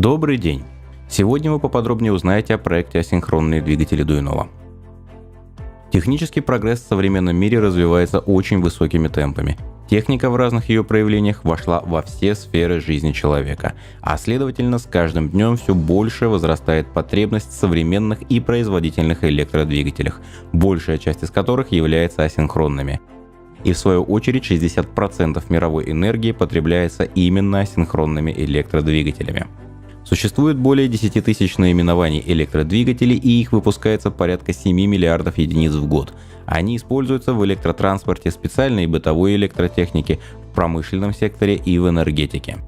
Добрый день! Сегодня вы поподробнее узнаете о проекте асинхронные двигатели Дуйнова. Технический прогресс в современном мире развивается очень высокими темпами. Техника в разных ее проявлениях вошла во все сферы жизни человека, а следовательно, с каждым днем все больше возрастает потребность в современных и производительных электродвигателях, большая часть из которых является асинхронными. И в свою очередь 60% мировой энергии потребляется именно асинхронными электродвигателями. Существует более 10 тысяч наименований электродвигателей, и их выпускается порядка 7 миллиардов единиц в год. Они используются в электротранспорте, специальной и бытовой электротехнике, в промышленном секторе и в энергетике.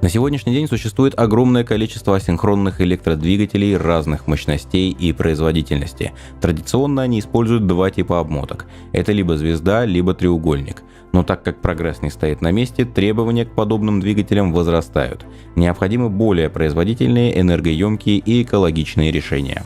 На сегодняшний день существует огромное количество асинхронных электродвигателей разных мощностей и производительности. Традиционно они используют два типа обмоток. Это либо звезда, либо треугольник. Но так как прогресс не стоит на месте, требования к подобным двигателям возрастают. Необходимы более производительные, энергоемкие и экологичные решения.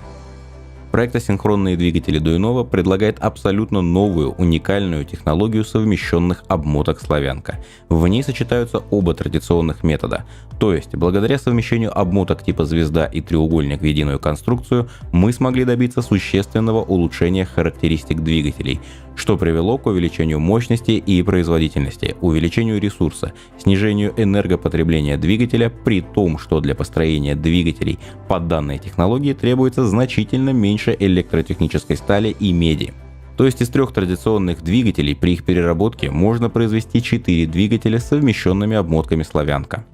Проект асинхронные двигатели Дуйнова предлагает абсолютно новую, уникальную технологию совмещенных обмоток «Славянка». В ней сочетаются оба традиционных метода. То есть, благодаря совмещению обмоток типа звезда и треугольник в единую конструкцию, мы смогли добиться существенного улучшения характеристик двигателей, что привело к увеличению мощности и производительности, увеличению ресурса, снижению энергопотребления двигателя, при том, что для построения двигателей по данной технологии требуется значительно меньше электротехнической стали и меди. То есть из 3 традиционных двигателей при их переработке можно произвести 4 двигателя с совмещенными обмотками «Славянка».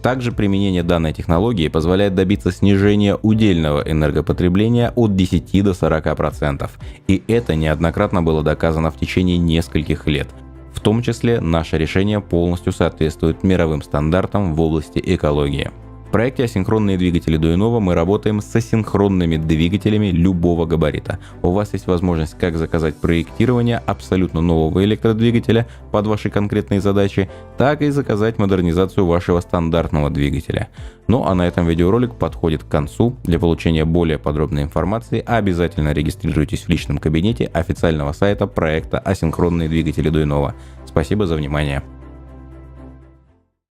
Также применение данной технологии позволяет добиться снижения удельного энергопотребления от 10 до 40%. И это неоднократно было доказано в течение нескольких лет. В том числе наше решение полностью соответствует мировым стандартам в области экологии. В проекте асинхронные двигатели Дуйнова мы работаем с асинхронными двигателями любого габарита. У вас есть возможность как заказать проектирование абсолютно нового электродвигателя под ваши конкретные задачи, так и заказать модернизацию вашего стандартного двигателя. Ну а на этом видеоролик подходит к концу. Для получения более подробной информации обязательно регистрируйтесь в личном кабинете официального сайта проекта асинхронные двигатели Дуйнова. Спасибо за внимание.